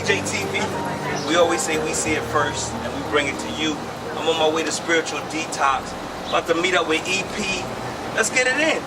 DJ TV. We always say we see it first and we bring it to you. I'm on my way to Spiritual Detox. About to meet up with EP. Let's get it in.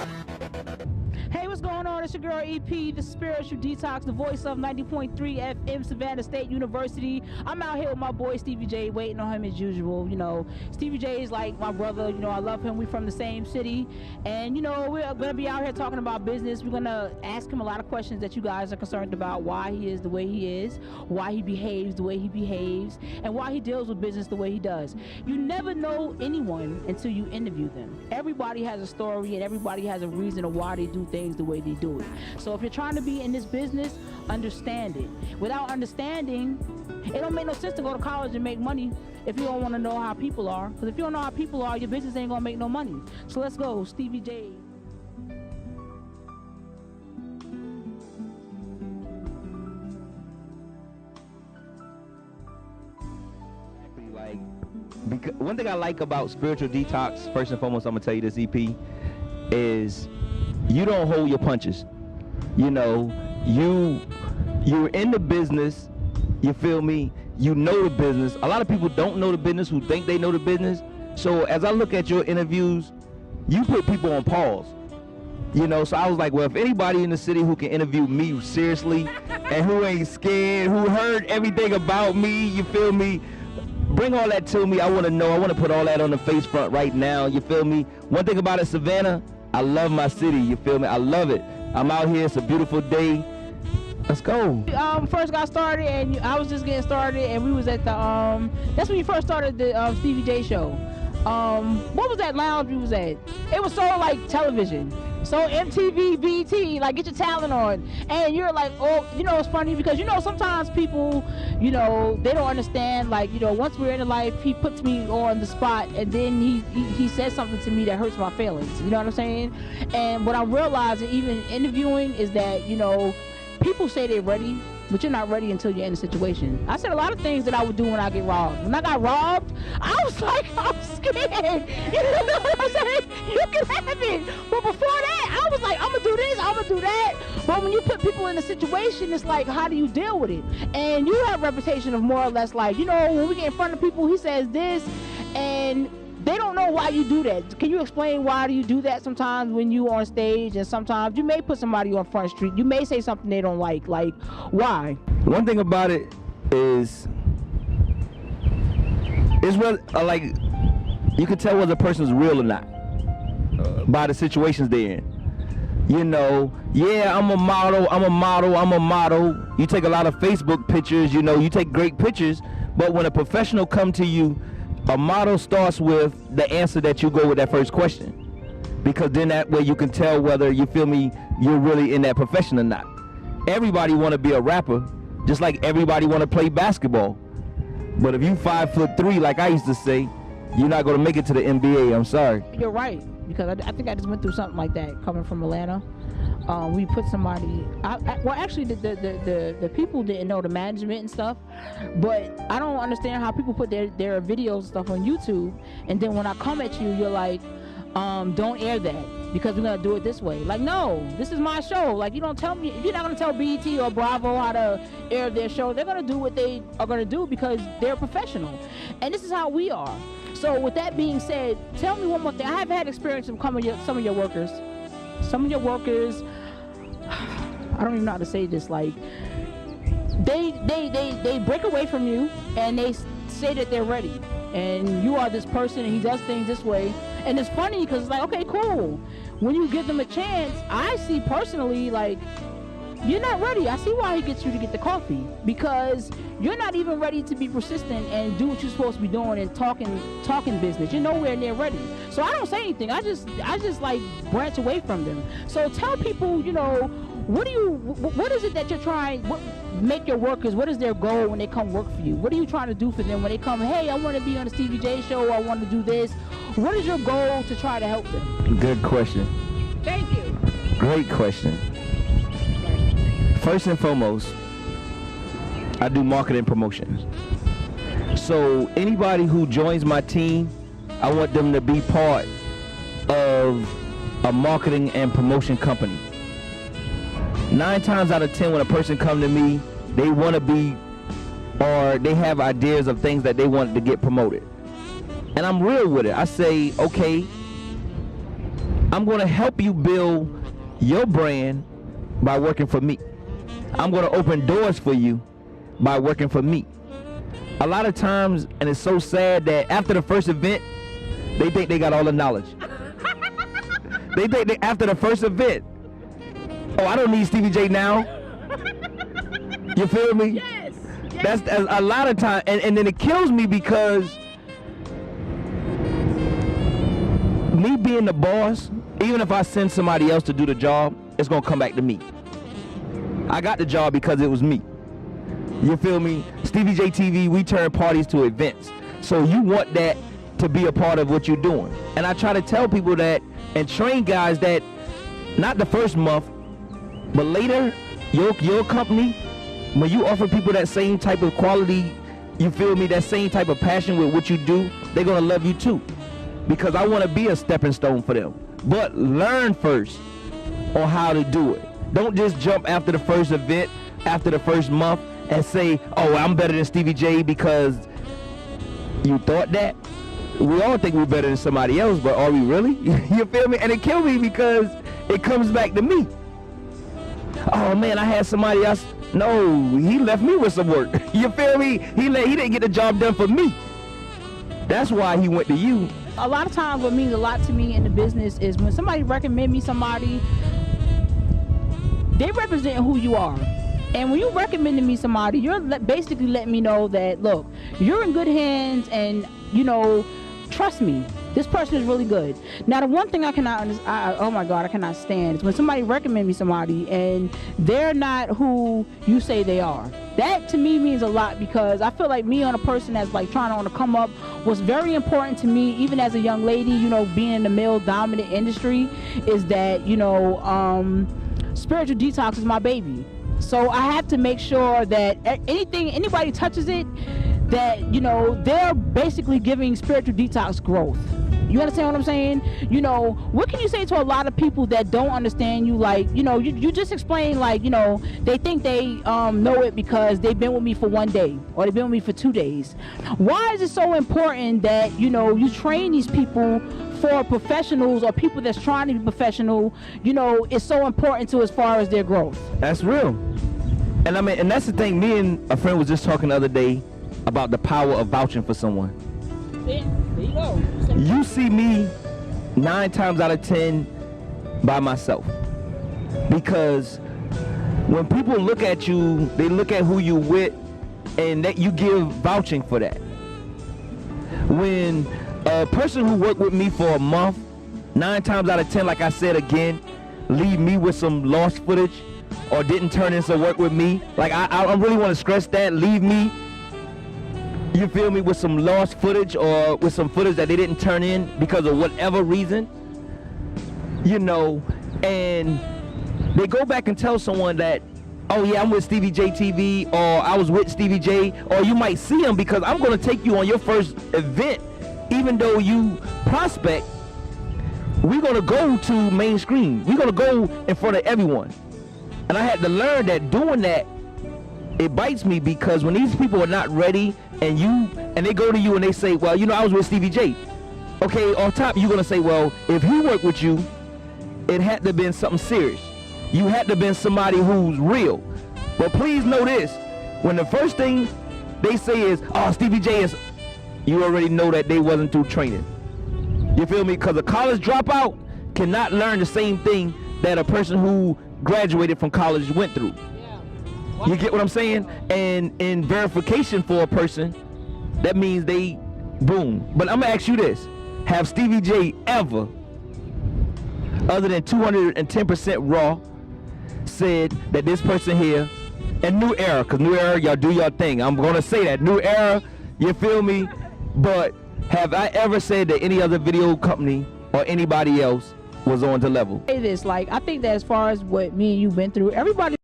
Hey, what's going on? It's your girl EP, the Spiritual Detox, the voice of 90.3 FM Savannah State University. I'm out here with my boy Stevie J, waiting on him as usual. You know, Stevie J is like my brother. You know, I love him. We're from the same city. And, you know, we're going to be out here talking about business. We're going to ask him a lot of questions that you guys are concerned about, why he is the way he is, why he behaves the way he behaves, and why he deals with business the way he does. You never know anyone until you interview them. Everybody has a story and everybody has a reason of why they do things the way they do it. So if you're trying to be in this business, understand it. Without understanding, it don't make no sense to go to college and make money if you don't want to know how people are. Because if you don't know how people are, your business ain't gonna make no money. So let's go, Stevie J. Because one thing I like about Spiritual Detox, first and foremost, I'm gonna tell you this, EP, is you don't hold your punches. You know, you're in the business, you feel me? You know the business. A lot of people don't know the business who think they know the business. So as I look at your interviews, you put people on pause. You know, so I was like, well, if anybody in the city who can interview me seriously and who ain't scared, who heard everything about me, you feel me? Bring all that to me. I want to know. I want to put all that on the face front right now. You feel me? One thing about it, Savannah, I love my city. You feel me? I love it. I'm out here. It's a beautiful day. Let's go. First got started, and I was just getting started, and we was at the that's when you first started the Stevie J show. What was that lounge we was at? It was so like television. So MTV, BT, like get your talent on. And you're like, oh, you know, it's funny because, you know, sometimes people, you know, they don't understand, like, you know, once we're in a life, he puts me on the spot and then he says something to me that hurts my feelings. You know what I'm saying? And what I'm realizing, even interviewing, is that, you know, people say they're ready, but you're not ready until you're in a situation. I said a lot of things that I would do when I get robbed. When I got robbed, I was like, I'm scared. You know what I'm saying? You can have it. But before that, I was like, I'm gonna do this, I'm gonna do that. But when you put people in a situation, it's like, how do you deal with it? And you have a reputation of more or less like, you know, when we get in front of people, he says this, and they don't know why you do that. Can you explain why do you do that sometimes when you on stage, and sometimes you may put somebody on Front Street, you may say something they don't like why? One thing about it is, it's really, like, you can tell whether a person's real or not by the situations they're in. You know, yeah, I'm a model. You take a lot of Facebook pictures, you know, you take great pictures, but when a professional come to you, a model starts with the answer that you go with that first question, because then that way you can tell whether, you feel me, you're really in that profession or not. Everybody want to be a rapper, just like everybody want to play basketball. But if you 5'3", like I used to say, you're not going to make it to the NBA. I'm sorry. You're right, because I think I just went through something like that coming from Atlanta. We put somebody, well, actually the people didn't know the management and stuff, but I don't understand how people put their videos and stuff on YouTube, and then when I come at you, you're like, don't air that because we're gonna do it this way. Like, no, this is my show. Like, you don't tell me, if you're not gonna tell BET or Bravo how to air their show, they're gonna do what they are gonna do because they're professional, and this is how we are. So with that being said, tell me one more thing. I have had experience of some of your workers. Some of your workers, I don't even know how to say this, like, they break away from you and they say that they're ready. And you are this person and he does things this way. And it's funny because it's like, okay, cool. When you give them a chance, I see personally, like, you're not ready. I see why he gets you to get the coffee, because you're not even ready to be persistent and do what you're supposed to be doing and talking business. You're nowhere near ready. So I don't say anything. I just like branch away from them. So tell people, you know, what is it that you're trying, make your workers, what is their goal when they come work for you? What are you trying to do for them when they come, hey, I want to be on the Stevie J show, or I want to do this? What is your goal to try to help them? Good question. Thank you. Great question. First and foremost, I do marketing promotions. So anybody who joins my team, I want them to be part of a marketing and promotion company. 9 times out of 10 when a person come to me, they want to be or they have ideas of things that they want to get promoted. And I'm real with it. I say, okay, I'm going to help you build your brand by working for me. I'm going to open doors for you by working for me. A lot of times, and it's so sad that after the first event, they think they got all the knowledge. They think after the first event, oh, I don't need Stevie J now. You feel me? Yes. That's a lot of time, and then it kills me because me being the boss, even if I send somebody else to do the job, it's gonna come back to me. I got the job because it was me. You feel me? Stevie J TV, we turn parties to events. So you want that to be a part of what you're doing. And I try to tell people that and train guys that not the first month, but later, your company, when you offer people that same type of quality, you feel me, that same type of passion with what you do, they're gonna love you too. Because I wanna be a stepping stone for them. But learn first on how to do it. Don't just jump after the first event, after the first month, and say, oh, I'm better than Stevie J because you thought that. We all think we're better than somebody else, but are we really? You feel me? And it kills me because it comes back to me. Oh man, I had somebody else. No, he left me with some work. You feel me? He didn't get the job done for me. That's why he went to you. A lot of times what means a lot to me in the business is when somebody recommend me somebody, they represent who you are. And when you recommending me somebody, you're basically letting me know that, look, you're in good hands and, you know, trust me, this person is really good. Now, the one thing I cannot understand, oh my God, I cannot stand is when somebody recommend me somebody and they're not who you say they are. That to me means a lot because I feel like me on a person that's like trying to come up, what's very important to me, even as a young lady, you know, being in the male dominant industry, is that, you know, spiritual detox is my baby. So I have to make sure that anybody touches it, that, you know, they're basically giving spiritual detox growth. You understand what I'm saying? You know, what can you say to a lot of people that don't understand you? Like, you know, you just explain, like, you know, they think they know it because they've been with me for 1 day or they've been with me for 2 days. Why is it so important that, you know, you train these people for professionals or people that's trying to be professional? You know, it's so important to as far as their growth. That's real. And I mean, and that's the thing, me and a friend was just talking the other day about the power of vouching for someone. There you go. You see me 9 times out of 10 by myself. Because when people look at you, they look at who you with and that you give vouching for that. When a person who worked with me for a month, 9 times out of 10, like I said again, leave me with some lost footage or didn't turn in some work with me. Like I really want to stress that, leave me, you feel me, with some lost footage or with some footage that they didn't turn in because of whatever reason, you know, and they go back and tell someone that, oh yeah, I'm with Stevie J TV, or I was with Stevie J, or you might see him because I'm going to take you on your first event. Even though you prospect, we're going to go to mainstream. We're going to go in front of everyone. And I had to learn that doing that, it bites me because when these people are not ready and they go to you and they say, well, you know, I was with Stevie J. Okay, off top, you're going to say, well, if he worked with you, it had to have been something serious. You had to have been somebody who's real. But please know this, when the first thing they say is, oh, Stevie J is, you already know that they wasn't through training. You feel me? Because a college dropout cannot learn the same thing that a person who graduated from college went through. You get what I'm saying? And in verification for a person, that means they, boom. But I'm gonna ask you this. Have Stevie J ever, other than 210% raw, said that this person here, and New Era, because New Era, y'all do your thing. I'm gonna say that, New Era, you feel me? But have I ever said that any other video company or anybody else was on the level? Say this, like, I think that as far as what me and you've been through, everybody